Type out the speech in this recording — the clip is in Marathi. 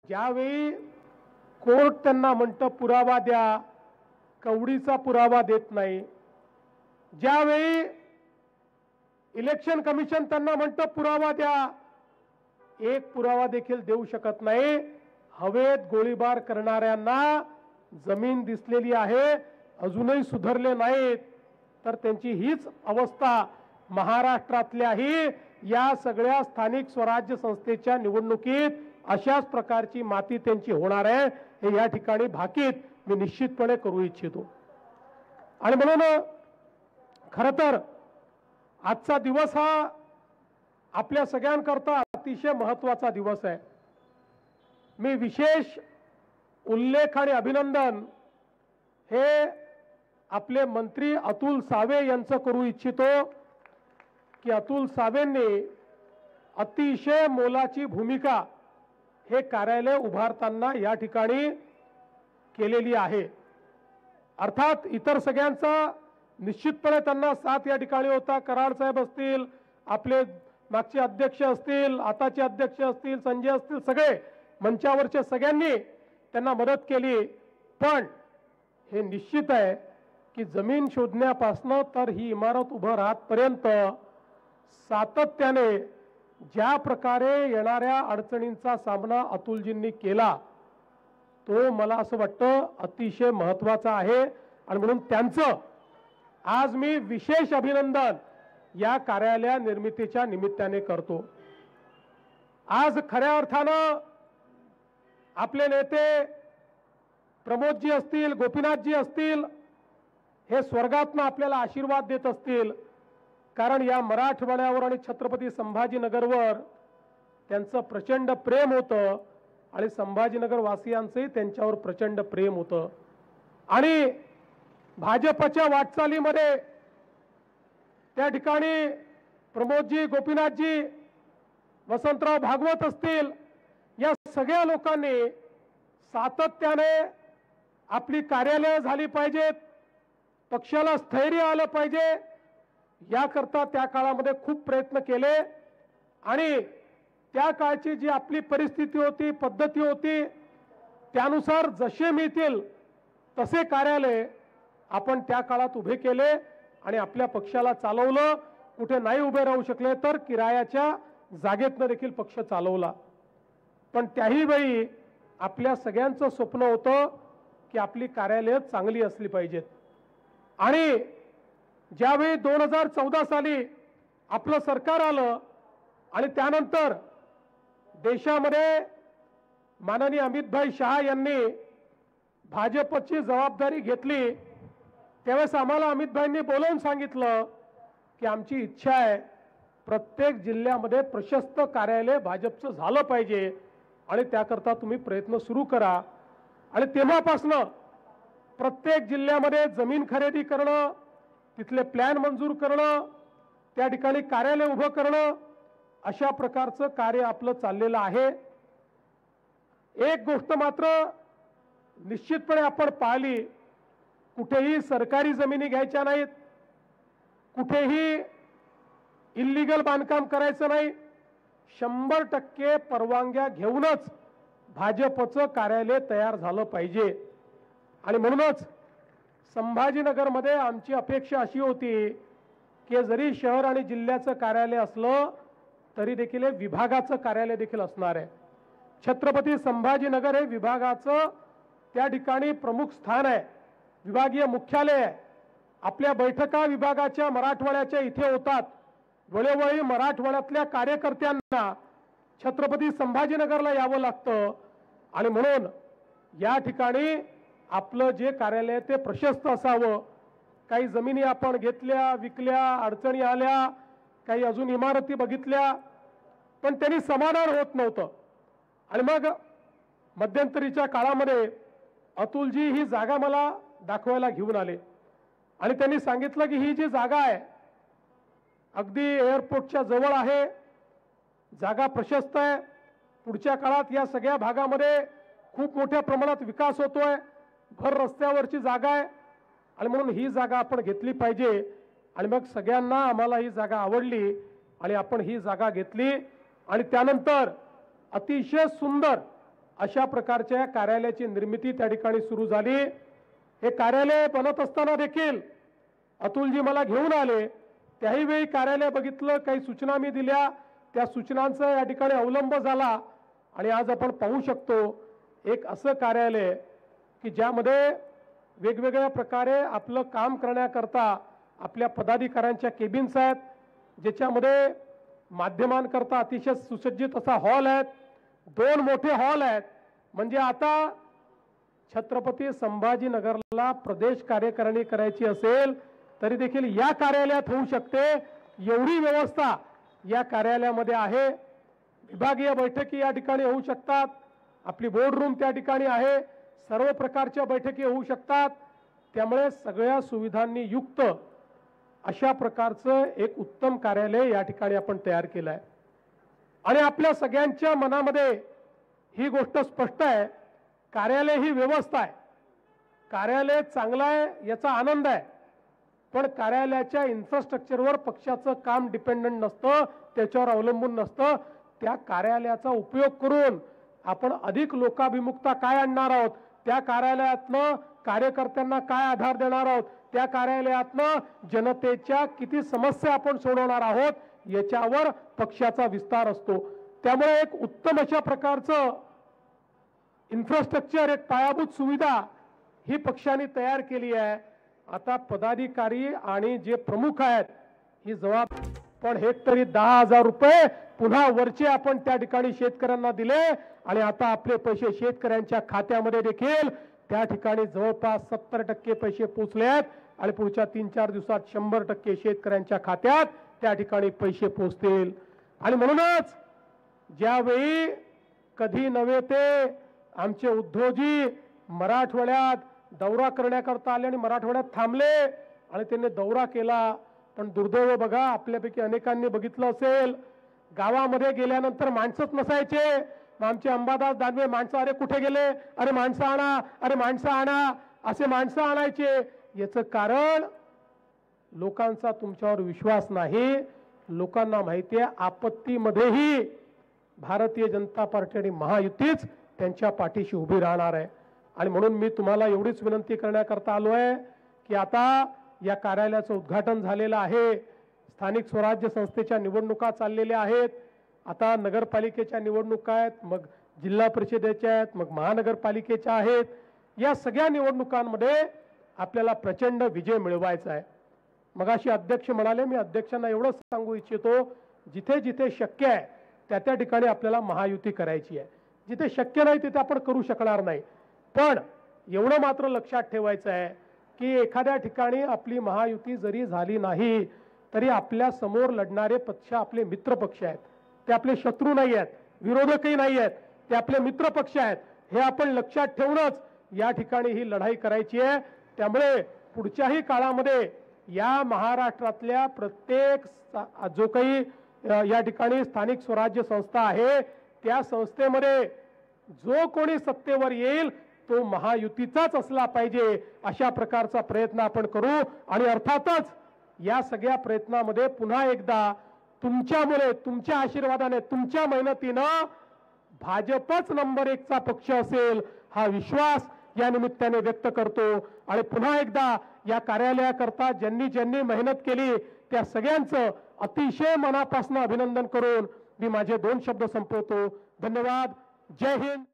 ज्यावेळी कोर्ट त्यांना म्हणतं पुरावा द्या, कवडीचा पुरावा देत नाही. ज्यावेळी इलेक्शन कमिशन त्यांना म्हणतं पुरावा द्या, एक पुरावा देखील देऊ शकत नाही. हवेत गोळीबार करणाऱ्यांना जमीन दिसलेली आहे, अजूनही सुधारले नाहीत. तर त्यांची हीच अवस्था महाराष्ट्रातल्याही या सगळ्या स्थानिक स्वराज्य संस्थेच्या निवडणुकीत अशाच प्रकारची माती त्यांची होणार आहे हे या ठिकाणी भाकीत मी निश्चितपणे करू इच्छितो. आणि म्हणून खरं तर आजचा दिवस हा आपल्या सगळ्यांकरता अतिशय महत्त्वाचा दिवस आहे. मी विशेष उल्लेख आणि अभिनंदन हे आपले मंत्री अतुल सावे यांचं करू इच्छितो की अतुल सावेंनी अतिशय मोलाची भूमिका हे कार्यालय उभारताना या ठिकाणी केलेली आहे. अर्थात इतर सगळ्यांचा निश्चितपणे त्यांना साथ या ठिकाणी होता. कराड साहेब असतील, आपले मागचे अध्यक्ष असतील, आताचे अध्यक्ष असतील, संजय असतील, सगळे मंचावरच्या सगळ्यांनी त्यांना मदत केली. पण हे निश्चित आहे की जमीन शोधण्यापासून तर ही इमारत उभं राहतपर्यंत सातत्याने ज्या प्रकारे येणाऱ्या अडचणींचा सामना अतुलजींनी केला तो मला असं वाटतं अतिशय महत्त्वाचा आहे. आणि म्हणून त्यांचं आज मी विशेष अभिनंदन या कार्यालय निर्मितीच्या निमित्ताने करतो. आज खऱ्या अर्थानं आपले नेते प्रमोदजी असतील, गोपीनाथजी असतील, हे स्वर्गातनं आपल्याला आशीर्वाद देत असतील. कारण या मराठवाड्यावर आणि छत्रपती संभाजीनगरवर त्यांचं प्रचंड प्रेम होतं आणि संभाजीनगर वासियांचंही त्यांच्यावर प्रचंड प्रेम होतं. आणि भाजपच्या वाटचालीमध्ये त्या ठिकाणी प्रमोदजी, गोपीनाथजी, वसंतराव भागवत असतील, या सगळ्या लोकांनी सातत्याने आपली कार्यालय झाली पाहिजेत, पक्षाला स्थैर्य आलं पाहिजे याकरता त्या काळामध्ये खूप प्रयत्न केले. आणि त्या काळची जी आपली परिस्थिती होती, पद्धती होती, त्यानुसार जसे मिळतील तसे कार्यालय आपण त्या काळात उभे केले आणि आपल्या पक्षाला चालवलं. कुठे नाही उभे राहू शकले तर किरायाच्या जागेतनं देखील पक्ष चालवला. पण त्याही वेळी आपल्या सगळ्यांचं स्वप्न होतं की आपली कार्यालय चांगली असली पाहिजेत. आणि ज्यावेळी 2014 साली आपलं सरकार आलं आणि त्यानंतर देशामध्ये माननीय अमितभाई शहा यांनी भाजपची जबाबदारी घेतली, त्यावेळेस आम्हाला अमितभाईंनी बोलवून सांगितलं की आमची इच्छा आहे प्रत्येक जिल्ह्यामध्ये प्रशस्त कार्यालय भाजपचं झालं पाहिजे आणि त्याकरता तुम्ही प्रयत्न सुरू करा. आणि तेव्हापासनं प्रत्येक जिल्ह्यामध्ये जमीन खरेदी करणं, तिथले प्लॅन मंजूर करणं, त्या ठिकाणी कार्यालय उभं करणं, अशा प्रकारचं कार्य आपलं चाललेलं आहे. एक गोष्ट मात्र निश्चितपणे आपण पाहिली, कुठेही सरकारी जमिनी घ्यायच्या नाहीत, कुठेही इल्लीगल बांधकाम करायचं नाही. 100% परवानग्या घेऊनच भाजपचं कार्यालय तयार झालं पाहिजे. आणि म्हणूनच संभाजीनगरमध्ये आमची अपेक्षा अशी होती की जरी शहर आणि जिल्ह्याचं कार्यालय असलं तरी देखील हे विभागाचं कार्यालय देखील असणार आहे. छत्रपती संभाजीनगर हे विभागाचं त्या ठिकाणी प्रमुख स्थान आहे, विभागीय मुख्यालय आहे. आपल्या बैठका विभागाच्या मराठवाड्याच्या इथे होतात. वेळोवेळी मराठवाड्यातल्या कार्यकर्त्यांना छत्रपती संभाजीनगरला यावं लागतं. आणि म्हणून या ठिकाणी आपलं जे कार्यालय ते प्रशस्त असावं. काही जमिनी आपण घेतल्या, विकल्या, अडचणी आल्या, काही अजून इमारती बघितल्या, पण त्यांनी समाधान होत नव्हतं. आणि मग मध्यंतरीच्या काळामध्ये अतुलजी ही जागा मला दाखवायला घेऊन आले आणि त्यांनी सांगितलं की ही जी जागा आहे अगदी एअरपोर्टच्या जवळ आहे, जागा प्रशस्त आहे, पुढच्या काळात या सगळ्या भागामध्ये खूप मोठ्या प्रमाणात विकास होतोय, भर रस्त्यावरची जागा आहे आणि म्हणून ही जागा आपण घेतली पाहिजे. आणि मग सगळ्यांना आम्हाला ही जागा आवडली आणि आपण ही जागा घेतली. आणि त्यानंतर अतिशय सुंदर अशा प्रकारच्या कार्यालयाची निर्मिती त्या ठिकाणी सुरू झाली। हे कार्यालय बनत असताना देखील अतुलजी मला घेऊन आले, त्याही वेळी कार्यालय बघितलं, काही सूचना मी दिल्या, त्या सूचनांचा या ठिकाणी अवलंब झाला आणि आज आपण पाहू शकतो एक असं कार्यालय की ज्यामध्ये वेगवेगळ्या प्रकारे आपलं काम करण्याकरता आपल्या पदाधिकाऱ्यांच्या केबिन्स आहेत, ज्याच्यामध्ये माध्यमांकरता अतिशय सुसज्जित असा हॉल आहे, 2 मोठे हॉल आहेत। म्हणजे आता छत्रपती संभाजीनगरला प्रदेश कार्यकारिणी करायची असेल तरी देखील या कार्यालयात होऊ शकते, एवढी व्यवस्था या कार्यालयामध्ये आहे। विभागीय बैठकी या ठिकाणी होऊ शकतात, आपली बोर्ड रूम त्या ठिकाणी आहे, सर्व प्रकारच्या बैठकी होऊ शकतात। त्यामुळे सगळ्या सुविधांनी युक्त अशा प्रकारचं एक उत्तम कार्यालय या ठिकाणी आपण तयार केलं आहे। आणि आपल्या सगळ्यांच्या मनामध्ये ही गोष्ट स्पष्ट आहे, कार्यालय ही व्यवस्था आहे, कार्यालय चांगलं आहे याचा आनंद आहे, पण कार्यालयाच्या इन्फ्रास्ट्रक्चरवर पक्षाचं काम डिपेंडंट नसतं, त्याच्यावर अवलंबून नसतं। त्या कार्यालयाचा उपयोग करून आपण अधिक लोकाभिमुखता काय आणणार आहोत, त्या कार्यालयातनं कार्यकर्त्यांना काय आधार देणार आहोत, त्या कार्यालयातनं जनतेच्या किती समस्या आपण सोडवणार आहोत याच्यावर पक्षाचा विस्तार असतो। त्यामुळे एक उत्तम अशा प्रकारचं इन्फ्रास्ट्रक्चर, एक पायाभूत सुविधा ही पक्षाने तयार केली आहे। आता पदाधिकारी आणि जे प्रमुख आहेत ही जबाबदारी, पण हेक्टरी 10,000 रुपये पुन्हा वरचे आपण त्या ठिकाणी शेतकऱ्यांना दिले आणि आता आपले पैसे शेतकऱ्यांच्या खात्यामध्ये देखील त्या ठिकाणी जवळपास 70% पैसे पोहोचले आहेत आणि पुढच्या 3-4 दिवसात 100% शेतकऱ्यांच्या खात्यात त्या ठिकाणी पैसे पोहोचतील। आणि म्हणूनच ज्यावेळी कधी नव्हे ते आमचे उद्धवजी मराठवाड्यात दौरा करण्याकरता आले आणि मराठवाड्यात थांबले आणि त्यांनी दौरा केला, पण दुर्दैव बघा आपल्यापैकी अनेकांनी बघितलं असेल, गावामध्ये गेल्यानंतर माणसंच नसायचे। आमचे अंबादास दानवे माणसं, अरे कुठे गेले, अरे माणसं आणा, अरे माणसं आणा, असे माणसं आणायचे। याचं कारण लोकांचा तुमच्यावर विश्वास नाही। लोकांना माहिती आहे आपत्तीमध्येही भारतीय जनता पार्टी आणि महायुतीच त्यांच्या पाठीशी उभी राहणार आहे। आणि म्हणून मी तुम्हाला एवढीच विनंती करण्याकरता आलो आहे की आता या कार्यालयाचं उद्घाटन झालेलं आहे, स्थानिक स्वराज्य संस्थेच्या निवडणुका चाललेल्या आहेत, आता नगरपालिकेच्या निवडणुका आहेत, मग जिल्हा परिषदेच्या आहेत, मग महानगरपालिकेच्या आहेत। या सगळ्या निवडणुकांमध्ये आपल्याला प्रचंड विजय मिळवायचा आहे। मगाशी अध्यक्ष म्हणाले, मी अध्यक्षांना एवढंच सांगू इच्छितो, जिथे जिथे शक्य आहे त्या त्या ठिकाणी आपल्याला महायुती करायची आहे, जिथे शक्य नाही तिथे आपण करू शकणार नाही। पण एवढं मात्र लक्षात ठेवायचं आहे की एखाद्या ठिकाणी आपली महायुती जरी झाली नाही तरी आपल्या समोर लढणारे पक्ष आपले मित्र पक्ष आहेत, ते आपले शत्रू नाही आहेत, विरोधकही नाही आहेत, ते आपले मित्र पक्ष आहेत। हे आपण लक्षात ठेवूनच या ठिकाणी ही लढाई करायची आहे। त्यामुळे पुढच्याही काळामध्ये या महाराष्ट्रातल्या प्रत्येक जो काही या ठिकाणी स्थानिक स्वराज्य संस्था आहे त्या संस्थेमध्ये जो कोणी सत्तेवर येईल तो महायुतीचाच असला पाहिजे, अशा प्रकारचा प्रयत्न आपण करू। आणि अर्थातच या सगळ्या प्रयत्नामध्ये पुन्हा एकदा तुमच्यामुळे, तुमच्या आशीर्वादाने, तुमच्या मेहनतीनं भाजपच नंबर 1 चा पक्ष असेल हा विश्वास या निमित्ताने व्यक्त करतो। आणि पुन्हा एकदा या कार्यालयाकरता ज्यांनी ज्यांनी मेहनत केली त्या सगळ्यांचं अतिशय मनापासून अभिनंदन करून मी माझे 2 शब्द संपवतो। धन्यवाद। जय हिंद।